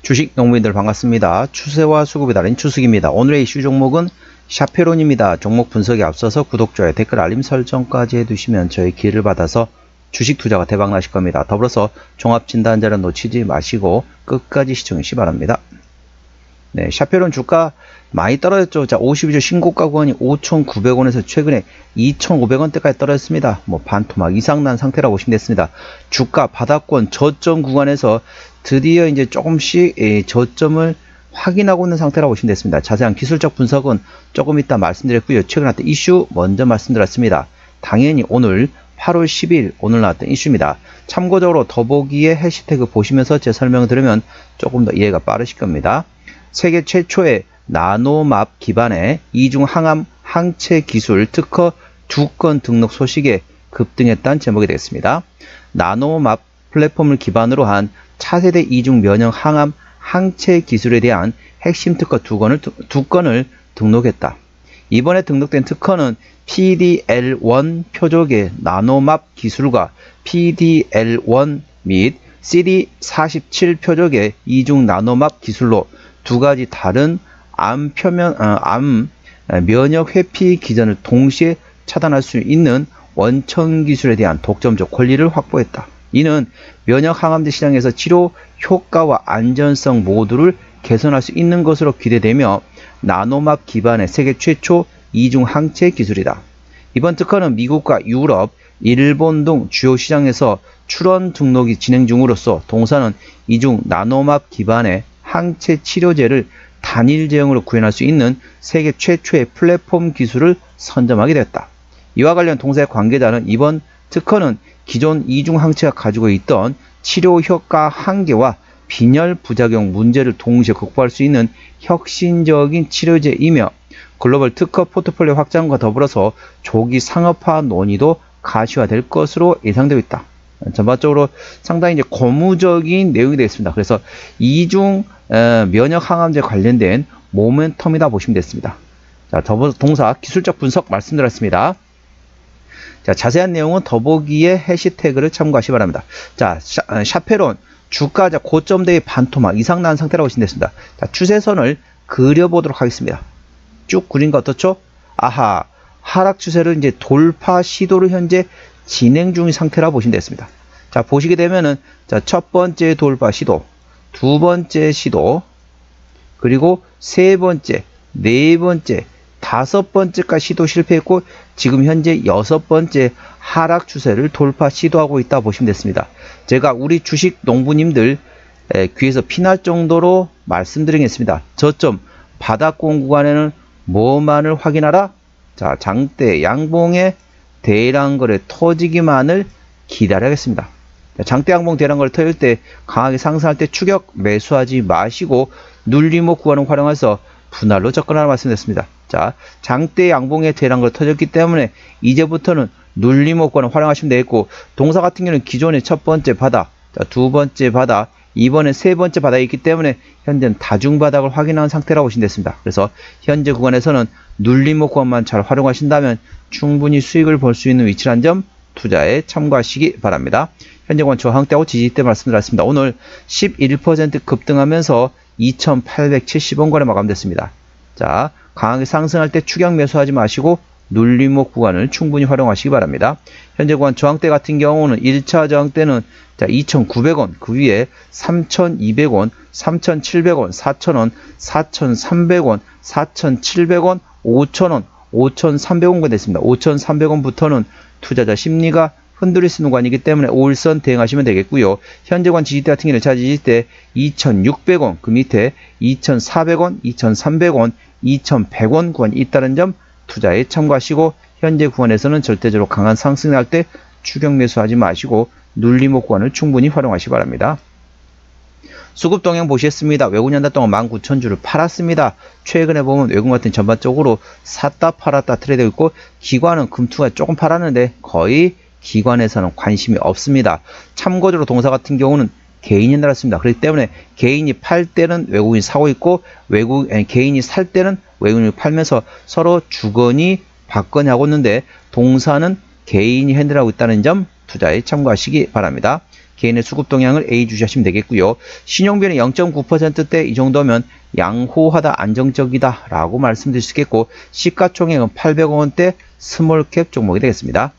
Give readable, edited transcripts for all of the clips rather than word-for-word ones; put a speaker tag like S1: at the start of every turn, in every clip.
S1: 주식 농부인들 반갑습니다. 추세와 수급이 다른 추석입니다. 오늘의 이슈 종목은 샤페론입니다. 종목 분석에 앞서서 구독, 좋아요, 댓글, 알림 설정까지 해두시면 저의 기회를 받아서 주식 투자가 대박 나실 겁니다. 더불어서 종합진단자료 놓치지 마시고 끝까지 시청해 주시기 바랍니다. 네, 샤페론 주가 많이 떨어졌죠. 자, 52주 신고가 구간이 5,900원에서 최근에 2,500원대까지 떨어졌습니다. 반토막 이상 난 상태라고 보시면 됐습니다. 주가 바닥권 저점 구간에서 드디어 이제 조금씩 저점을 확인하고 있는 상태라고 보시면 됐습니다. 자세한 기술적 분석은 조금 이따 말씀드렸고요. 최근 나왔던 이슈 먼저 말씀드렸습니다. 당연히 오늘 8월 10일 오늘 나왔던 이슈입니다. 참고적으로 더보기에 해시태그 보시면서 제 설명을 들으면 조금 더 이해가 빠르실 겁니다. 세계 최초의 나노맙 기반의 이중 항암 항체 기술 특허 2건 등록 소식에 급등했다는 제목이 되겠습니다. 나노맙 플랫폼을 기반으로 한 차세대 이중 면역 항암 항체 기술에 대한 핵심 특허 2건을 등록했다. 이번에 등록된 특허는 PDL1 표적의 나노맙 기술과 PDL1 및 CD47 표적의 이중 나노맙 기술로 두 가지 다른 암 면역 회피 기전을 동시에 차단할 수 있는 원천 기술에 대한 독점적 권리를 확보했다. 이는 면역 항암제 시장에서 치료 효과와 안전성 모두를 개선할 수 있는 것으로 기대되며 나노맙 기반의 세계 최초 이중 항체 기술이다. 이번 특허는 미국과 유럽, 일본 등 주요 시장에서 출원 등록이 진행 중으로서 동사는 이중 나노맙 기반의 항체 치료제를 단일 제형으로 구현할 수 있는 세계 최초의 플랫폼 기술을 선점하게 되었다. 이와 관련 동사의 관계자는 이번 특허는 기존 이중 항체가 가지고 있던 치료 효과 한계와 빈혈 부작용 문제를 동시에 극복할 수 있는 혁신적인 치료제이며 글로벌 특허 포트폴리오 확장과 더불어서 조기 상업화 논의도 가시화될 것으로 예상되고 있다. 전반적으로 상당히 이제 고무적인 내용이 되겠습니다. 그래서 이중 면역 항암제 관련된 모멘텀이다 보시면 됐습니다. 자, 동사 기술적 분석 말씀드렸습니다. 자, 자세한 내용은 더보기에 해시태그를 참고하시기 바랍니다. 자, 샤페론 주가 고점대의 반토막 이상 난 상태라고 보시면 됐습니다. 자, 추세선을 그려보도록 하겠습니다. 쭉 그린 거 어떻죠? 아하, 하락 추세를 이제 돌파 시도를 현재 진행 중인 상태라 보시면 됐습니다. 자, 보시게 되면은 자, 첫 번째 돌파 시도, 두 번째 시도, 그리고 세 번째, 네 번째, 다섯 번째까지 시도 실패했고 지금 현재 여섯 번째 하락 추세를 돌파 시도하고 있다 보시면 됐습니다. 제가 우리 주식 농부님들 귀에서 피날 정도로 말씀드리겠습니다. 저점 바닥권 구간에는 뭐만을 확인하라? 자, 장대 양봉의 대량 거래 터지기만을 기다려야겠습니다. 장대 양봉 대량 거래 터질 때 강하게 상승할 때 추격 매수하지 마시고 눌림목 구간을 활용해서 분할로 접근하라 말씀드렸습니다. 자, 장대 양봉의 대량 거래 터졌기 때문에 이제부터는 눌림목 구간을 활용하시면 되겠고 동사 같은 경우는 기존의 첫 번째 바닥, 자, 두 번째 바닥, 이번에 세 번째 바닥이 있기 때문에 현재는 다중바닥을 확인한 상태라고 보시면 됐습니다. 그래서 현재 구간에서는 눌림목 구간만 잘 활용하신다면 충분히 수익을 볼 수 있는 위치란 점 투자에 참고하시기 바랍니다. 현재 구간 저항대하고 지지대 말씀드렸습니다. 오늘 11% 급등하면서 2,870원권에 마감됐습니다. 자, 강하게 상승할 때 추격 매수하지 마시고 눌림목 구간을 충분히 활용하시기 바랍니다. 현재 구간 저항대 같은 경우는 1차 저항대는 자, 2,900원, 그 위에 3,200원, 3,700원, 4,000원, 4,300원, 4,700원, 5,000원, 5,300원가 됐습니다. 5,300원부터는 투자자 심리가 흔들릴 수 있는 구간이기 때문에 5일선 대응하시면 되겠고요. 현재 구간 지지대 같은 경우는 지지대 2,600원, 그 밑에 2,400원, 2,300원, 2,100원 구간이 있다는 점 투자에 참고하시고 현재 구간에서는 절대적으로 강한 상승이 날 때 추격 매수하지 마시고 눌림목 구간을 충분히 활용하시기 바랍니다. 수급 동향 보시겠습니다. 외국 연단 동안 19,000주를 팔았습니다. 최근에 보면 외국 같은 전반적으로 샀다 팔았다 트레이드가 있고 기관은 금투가 조금 팔았는데 거의 기관에서는 관심이 없습니다. 참고적으로 동사 같은 경우는 개인이 날았습니다. 그렇기 때문에 개인이 팔 때는 외국인이 사고 있고 개인이 살 때는 외국인이 팔면서 서로 주거니 받거니 하고 있는데 동사는 개인이 핸들하고 있다는 점 투자에 참고하시기 바랍니다. 개인의 수급 동향을 A 주시하시면 되겠고요. 신용비는 0.9%대 이 정도면 양호하다, 안정적이다 라고 말씀드릴 수 있겠고, 시가총액은 800억 원대 스몰캡 종목이 되겠습니다.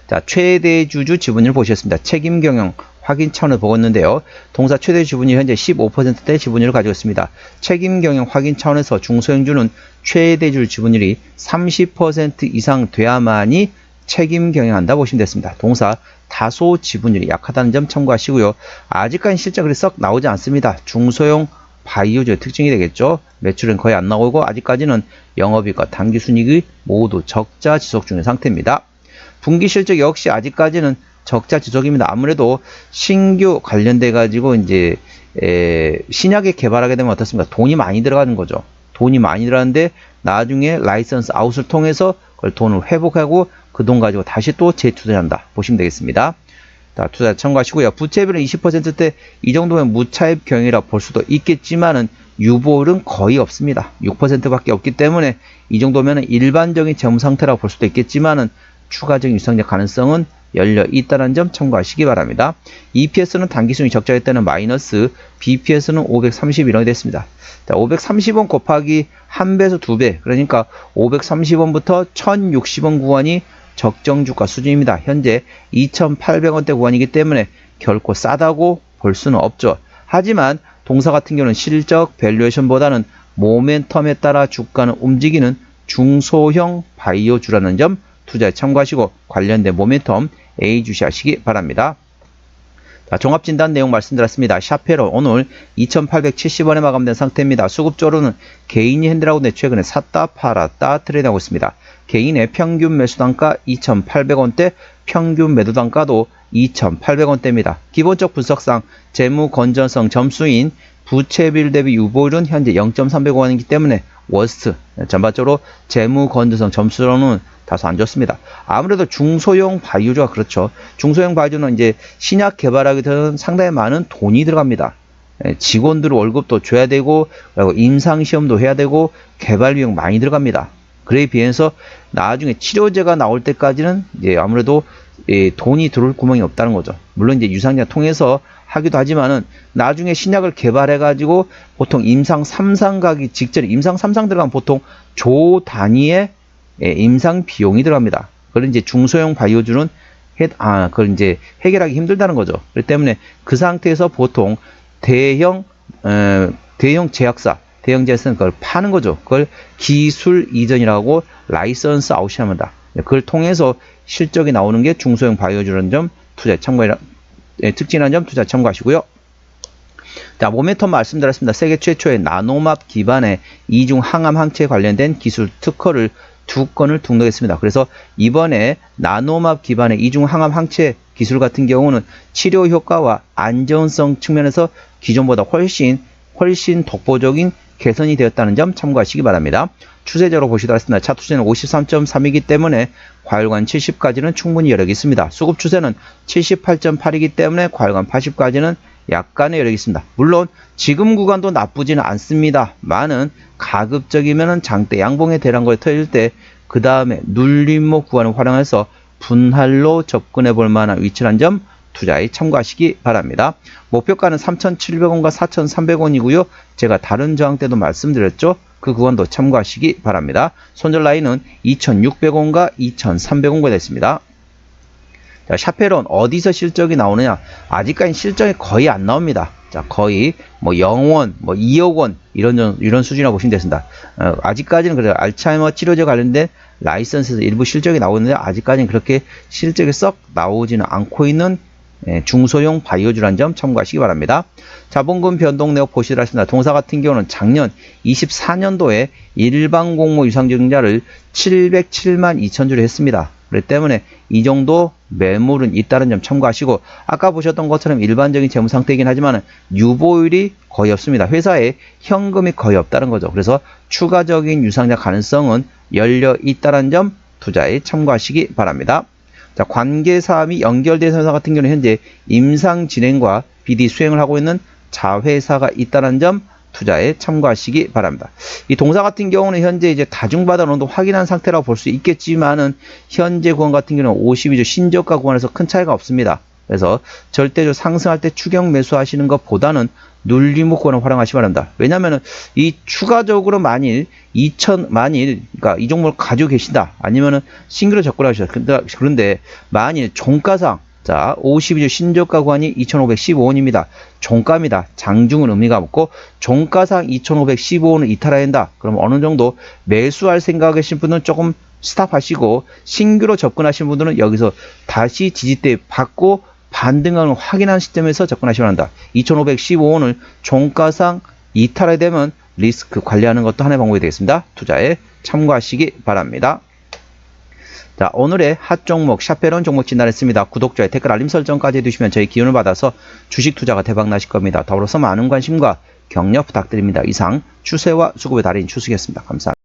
S1: 자, 최대 주주 지분율 보시겠습니다. 책임 경영 확인 차원을 보고 있는데요. 동사 최대 지분율 현재 15%대 지분율을 가지고 있습니다. 책임 경영 확인 차원에서 중소형주는 최대주 지분율이 30% 이상 돼야만이 책임 경영한다 보시면 됐습니다. 동사 다소 지분율이 약하다는 점 참고하시고요. 아직까지 실적이 썩 나오지 않습니다. 중소형 바이오주의 특징이 되겠죠. 매출은 거의 안 나오고 아직까지는 영업이익과 당기순이익이 모두 적자 지속 중인 상태입니다. 분기 실적 역시 아직까지는 적자 지속입니다. 아무래도 신규 관련돼 가지고 이제 신약에 개발하게 되면 어떻습니까? 돈이 많이 들어가는 거죠. 돈이 많이 들어가는데 나중에 라이선스 아웃을 통해서 그걸 돈을 회복하고 그 돈 가지고 다시 또 재투자한다 보시면 되겠습니다. 자, 투자 참고하시고요. 부채비율은 20%대 이 정도면 무차입 경영이라 볼 수도 있겠지만은 유보율은 거의 없습니다. 6%밖에 없기 때문에 이 정도면 일반적인 재무 상태라고 볼 수도 있겠지만은 추가적인 유상자 가능성은 열려 있다는 점 참고하시기 바랍니다. EPS는 단기순이 적자일 때는 마이너스, BPS는 531원이 됐습니다. 자, 530원 곱하기 1배에서 2배, 그러니까 530원부터 1060원 구간이 적정주가 수준입니다. 현재 2800원대 구간이기 때문에 결코 싸다고 볼 수는 없죠. 하지만 동사 같은 경우는 실적 밸류에이션보다는 모멘텀에 따라 주가는 움직이는 중소형 바이오주라는 점 투자에 참고하시고 관련된 모멘텀 A 주시하시기 바랍니다. 자, 종합진단 내용 말씀드렸습니다. 샤페론 오늘 2870원에 마감된 상태입니다. 수급적으로는 개인이 핸들하고 최근에 샀다 팔았다 트레이드하고 있습니다. 개인의 평균 매수 단가 2800원대, 평균 매도 단가도 2800원대입니다. 기본적 분석상 재무 건전성 점수인 부채비율 대비 유보율은 현재 0.300원이기 때문에 워스트, 전반적으로 재무 건전성 점수로는 다소 안 좋습니다. 아무래도 중소형 바이오주가 그렇죠. 중소형 바이오주는 이제 신약 개발하기 위해서는 상당히 많은 돈이 들어갑니다. 직원들 월급도 줘야 되고, 그리고 임상시험도 해야 되고, 개발 비용 많이 들어갑니다. 그에 비해서 나중에 치료제가 나올 때까지는 이제 아무래도 돈이 들어올 구멍이 없다는 거죠. 물론 이제 유상자 통해서 하기도 하지만은 나중에 신약을 개발해 가지고 보통 임상 3상 가기 직전에 임상 3상 들어가면 보통 조 단위의 임상 비용이 들어갑니다. 그걸 이제 중소형 바이오주는 그걸 이제 해결하기 힘들다는 거죠. 그렇기 때문에 그 상태에서 보통 대형 제약사, 대형제약사는 그걸 파는 거죠. 그걸 기술 이전이라고 라이선스 아웃이 합니다. 그걸 통해서 실적이 나오는 게 중소형 바이오주라는 점 투자에 특징이라는 점 투자 참고하시고요. 자, 모멘텀 말씀드렸습니다. 세계 최초의 나노맙 기반의 이중 항암 항체에 관련된 기술 특허를 2건을 등록했습니다. 그래서 이번에 나노맙 기반의 이중 항암 항체 기술 같은 경우는 치료 효과와 안전성 측면에서 기존보다 훨씬 독보적인 개선이 되었다는 점 참고하시기 바랍니다. 추세적으로 보시도록 하겠습니다. 차트 추세는 53.3이기 때문에 과열관 70까지는 충분히 여력이 있습니다. 수급 추세는 78.8이기 때문에 과열관 80까지는 약간의 여력이 있습니다. 물론 지금 구간도 나쁘지는 않습니다. 많은 가급적이면 장대 양봉의 대량거래 터질 때 그 다음에 눌림목 구간을 활용해서 분할로 접근해 볼 만한 위치란 점 투자에 참고하시기 바랍니다. 목표가는 3,700원과 4,300원이고요. 제가 다른 저항 때도 말씀드렸죠. 그 구간도 참고하시기 바랍니다. 손절 라인은 2,600원과 2,300원가 됐습니다. 자, 샤페론 어디서 실적이 나오느냐? 아직까지 실적이 거의 안 나옵니다. 자, 거의 뭐 0원, 뭐 2억 원 이런 수준이라고 보시면 되겠습니다. 아직까지는 그래요. 알츠하이머 치료제 관련된 라이선스에서 일부 실적이 나오는데 아직까지는 그렇게 실적이 썩 나오지는 않고 있는 중소형 바이오주라는 점 참고하시기 바랍니다. 자본금 변동 내역 보시도록 하겠습니다. 동사 같은 경우는 작년 24년도에 일반 공모 유상증자를 707만 2천 주를 했습니다. 그렇기 때문에 이 정도 매물은 있다는 점 참고하시고, 아까 보셨던 것처럼 일반적인 재무 상태이긴 하지만 유보율이 거의 없습니다. 회사에 현금이 거의 없다는 거죠. 그래서 추가적인 유상자 가능성은 열려 있다는 점 투자에 참고하시기 바랍니다. 자, 관계사 및 연결된 회사 같은 경우는 현재 임상 진행과 BD 수행을 하고 있는 자회사가 있다는 점 투자에 참고하시기 바랍니다. 이 동사 같은 경우는 현재 이제 다중바닥 정도 확인한 상태라고 볼 수 있겠지만은 현재 구간 같은 경우는 52주 신저가 구간에서 큰 차이가 없습니다. 그래서 절대적으로 상승할 때 추격 매수하시는 것보다는 눌림 목권을 활용하시기 바랍니다. 왜냐하면 이 추가적으로 만일 그러니까 이 종목을 가지고 계신다. 아니면은 신규로 접근하셔. 그런데 만일 종가상, 자, 52주 신저가 구간이 2,515원입니다. 종가입니다. 장중은 의미가 없고, 종가상 2,515원을 이탈해야 한다. 그럼 어느 정도 매수할 생각이신 분은 조금 스탑하시고, 신규로 접근하신 분들은 여기서 다시 지지대 받고 반등을 확인한 시점에서 접근하시면 한다. 2,515원을 종가상 이탈하게 되면 리스크 관리하는 것도 하나의 방법이 되겠습니다. 투자에 참고하시기 바랍니다. 자, 오늘의 핫 종목 샤페론 종목 진단했습니다. 구독자의 댓글 알림 설정까지 해두시면 저희 기운을 받아서 주식 투자가 대박 나실 겁니다. 더불어서 많은 관심과 격려 부탁드립니다. 이상 추세와 수급의 달인 추수겠습니다. 감사합니다.